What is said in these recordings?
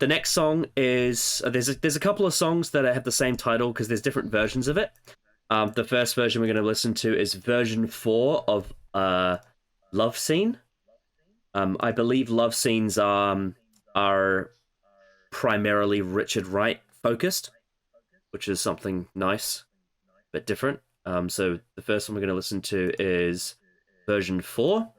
The next song is there's a couple of songs that have the same title because there's different versions of it. The first version we're going to listen to is version 4 of Love Scene. I believe Love Scenes are primarily Richard Wright focused, which is something nice but different. So the first one we're going to listen to is version 4.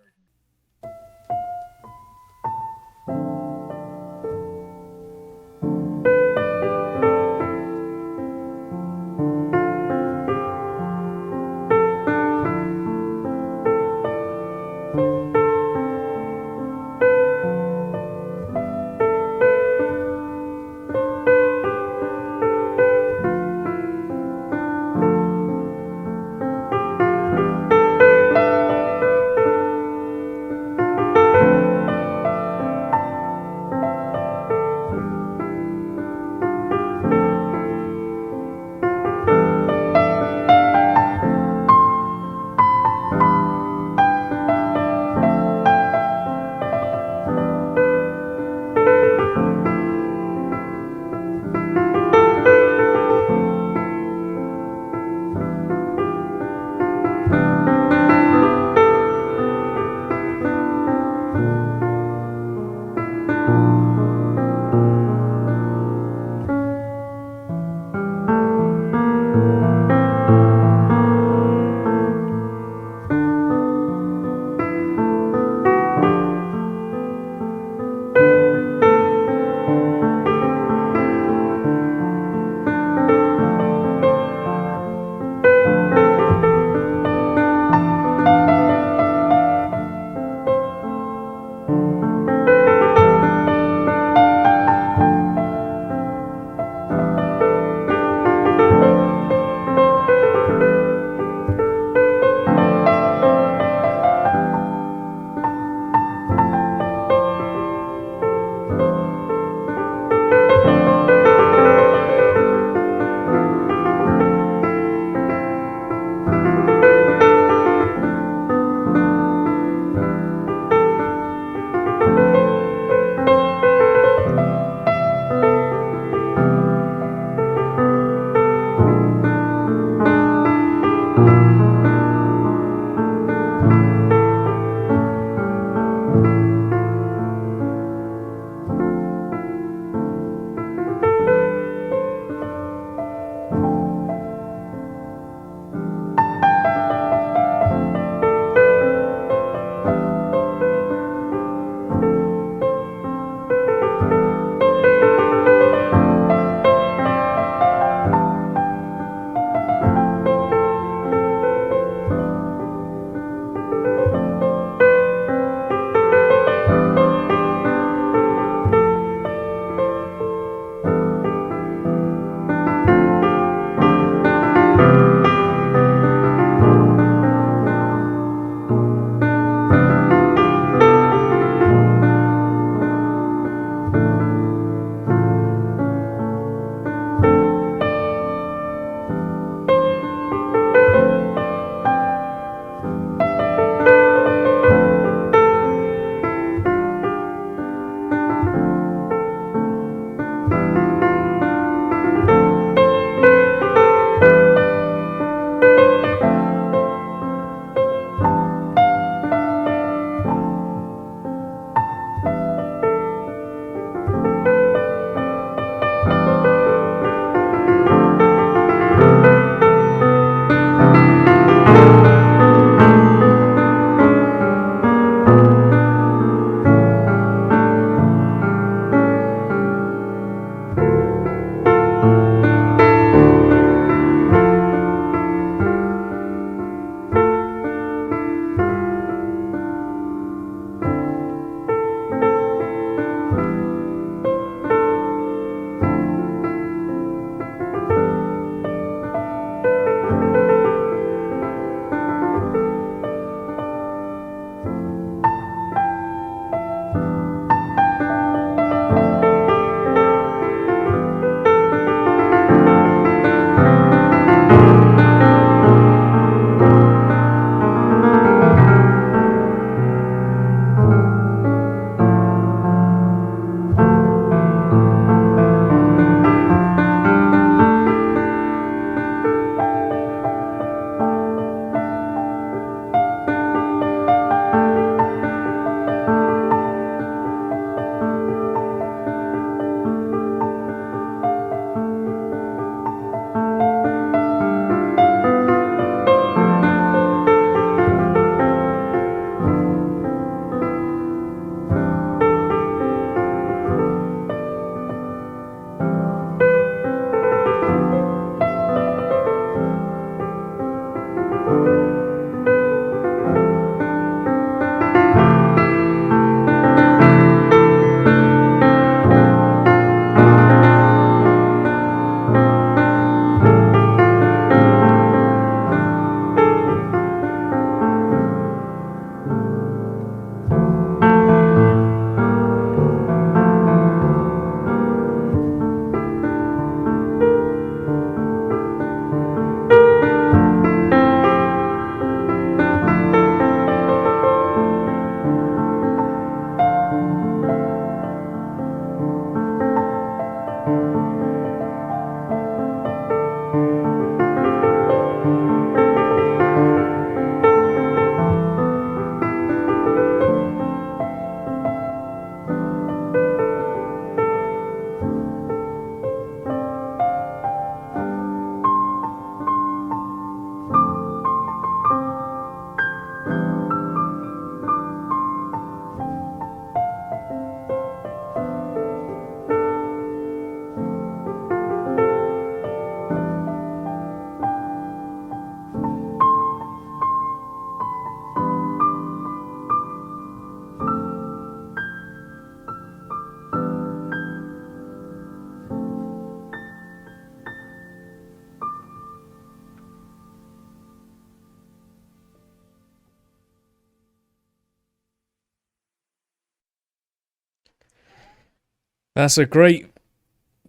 That's a great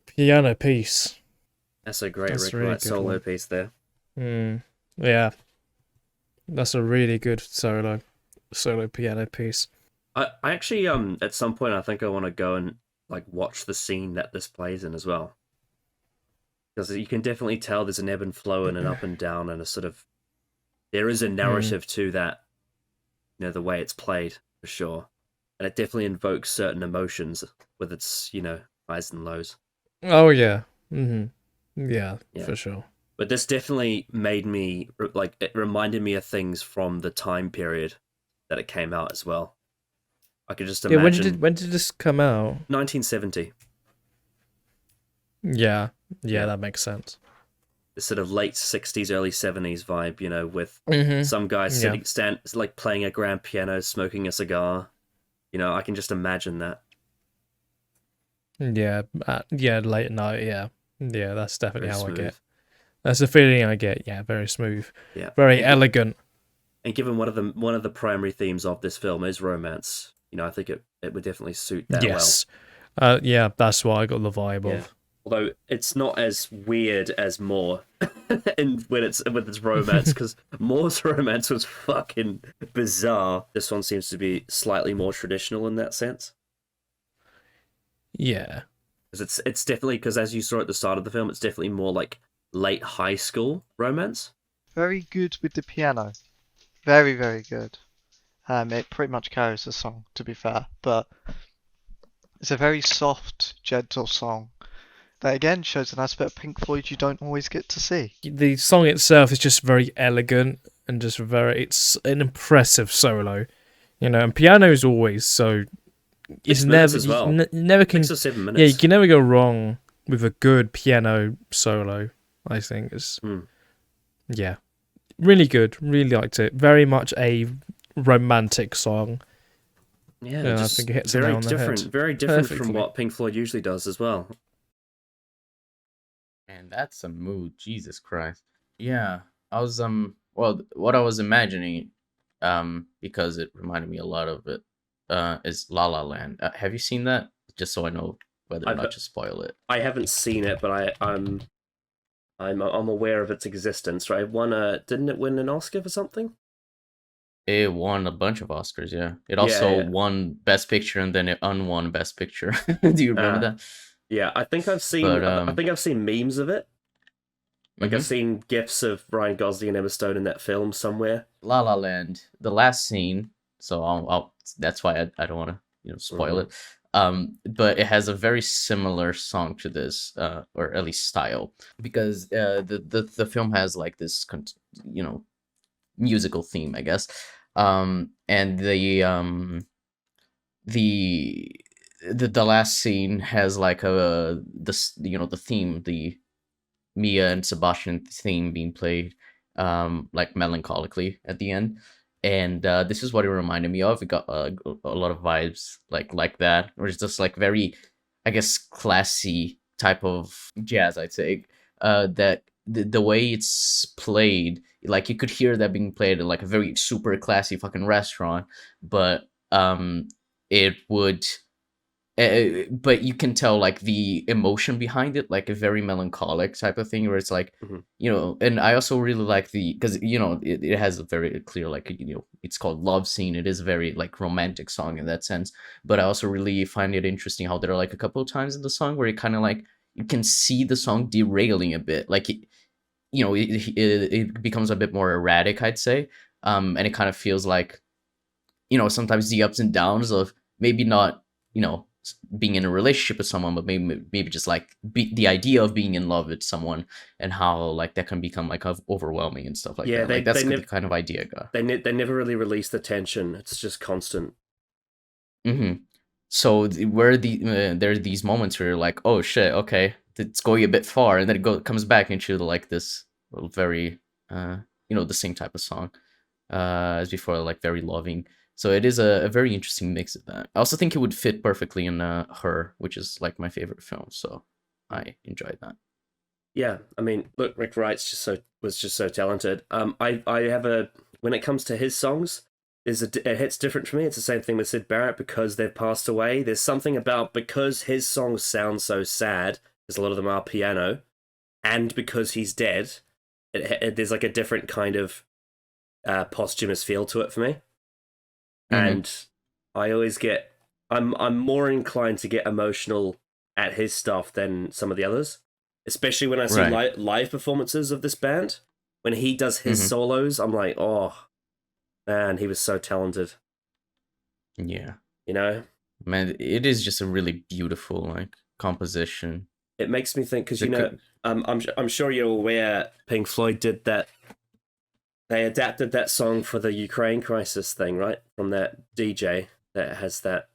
piano piece. That's a great That's a Rick really Wright good solo one. piece there. Yeah, that's a really good solo piano piece. I actually at some point I think I want to go and like watch the scene that this plays in as well, because you can definitely tell there's an ebb and flow and an up and down and a sort of there is a Mm. narrative to that, the way it's played for sure, and it definitely invokes certain emotions with its highs and lows. Oh yeah. hmm Yeah, Yeah, for sure. but this definitely made me like it reminded me of things from the time period that it came out as well. I could just Yeah, imagine when did this come out? 1970. Yeah, yeah, Yeah, that makes sense. the sort of late 60s, early 70s vibe, with hmm some guy Yeah, sitting stand like playing a grand piano, smoking a cigar. I can just imagine that. yeah, yeah. Late at night. Yeah, yeah. That's definitely Very how I smooth. get. That's the feeling I get. Yeah, very smooth, Yeah. very And elegant. and given one of the primary themes of this film is romance, I think it would definitely suit that well. Yes. Yeah, that's what I got the vibe Yeah. of. Although it's not as weird as More, and when it's with its romance, because Moore's romance was fucking bizarre. This one seems to be slightly more traditional in that sense. Yeah. Because it's definitely, because as you saw at the start of the film, it's definitely more like late high school romance. Very good with the piano. Very, very good. It pretty much carries the song, to be fair, but it's a very soft, gentle song that again shows an aspect of Pink Floyd you don't always get to see. The song itself is just very elegant and just very. It's an impressive solo, and piano is always so. It's 6 minutes never as well. you never can. 6 or 7 minutes. Yeah, you can never go wrong with a good piano solo. I think it's Hmm. yeah, really good. Really liked it. Very much a romantic song. Yeah, Yeah, I just think it hits the nail on the head very different from perfectly. what Pink Floyd usually does as well. And that's a mood, Jesus Christ. Yeah, I was well, what I was imagining, because it reminded me a lot of it, is La La Land. Have you seen that? Just so I know whether or I've not to spoil it. I haven't seen it, but I'm aware of its existence. Right? Didn't it win an Oscar for something? It won a bunch of Oscars, yeah. It Yeah, also yeah. won Best Picture and then it unwon Best Picture. Do you remember Uh, that? yeah. I think I've seen But I think I've seen memes of it. Like I've mhm. seen gifs of Ryan Gosling and Emma Stone in that film somewhere. La La Land, the last scene. So that's why I don't want to spoil Hmm. it. But it has a very similar song to this, or at least style, because the film has like this you know musical theme, I guess. And the the last scene has like the theme, the Mia and Sebastian theme being played, like melancholically at the end. And this is what it reminded me of. It got a lot of vibes like that, or it's just like very, I guess, classy type of jazz, I'd say. That the way it's played, like you could hear that being played at like a very super classy fucking restaurant, but it would but you can tell like the emotion behind it, like a very melancholic type of thing where it's like, Hmm. and I also really like the, because it has a very clear, like, it's called Love Scene. It is a very like romantic song in that sense, but I also really find it interesting how there are like a couple of times in the song where it kind of like you can see the song derailing a bit. Like, it becomes a bit more erratic, I'd say. And it kind of feels like, sometimes the ups and downs of maybe not, being in a relationship with someone, but maybe just like the idea of being in love with someone, and how like that can become like overwhelming and stuff like Yeah, that. Like that's they the never kind of idea I got. they never really release the tension. It's just constant. So where there are these moments where you're like, oh shit, okay, it's going a bit far, and then comes back into like this very the same type of song as before, like very loving. So it is a very interesting mix of that. I also think it would fit perfectly in Her, which is like my favorite film. So I enjoyed that. Yeah, I mean, look, Rick Wright's was just so talented. I have a when it comes to his songs, it hits different for me. It's the same thing with Sid Barrett because they've passed away. There's something about because his songs sound so sad, because a lot of them are piano, and because he's dead, there's like a different kind of posthumous feel to it for me. And I always I'm more inclined to get emotional at his stuff than some of the others, especially when I see live performances of this band. When he does his solos, I'm like, oh man, he was so talented. Yeah, man, it is just a really beautiful like composition. It makes me think because I'm sure you're aware Pink Floyd did that. They adapted that song for the Ukraine crisis thing, right? From that DJ that has that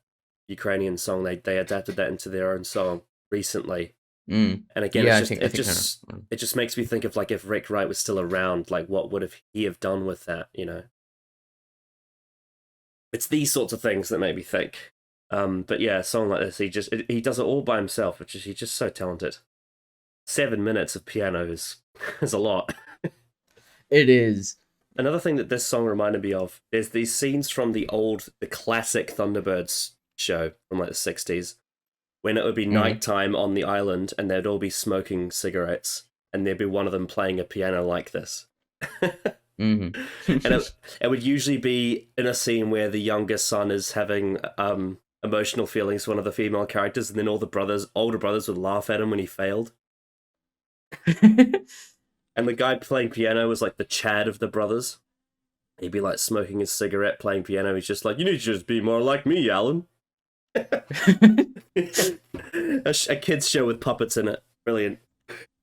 Ukrainian song. They adapted that into their own song recently. And again, it just makes me think of like if Rick Wright was still around, like what would he have done with that? It's these sorts of things that make me think. But yeah, a song like this, he does it all by himself, he's just so talented. 7 minutes of piano is a lot. It is. Another thing that this song reminded me of, there's these scenes from the classic Thunderbirds show from like the 60s, when it would be nighttime on the island and they'd all be smoking cigarettes and there'd be one of them playing a piano like this. And it would usually be in a scene where the younger son is having emotional feelings for one of the female characters, and then all the older brothers would laugh at him when he failed. And the guy playing piano was like the Chad of the brothers. He'd be like smoking his cigarette, playing piano. He's just like, you need to just be more like me, Alan. A kid's show with puppets in it. Brilliant.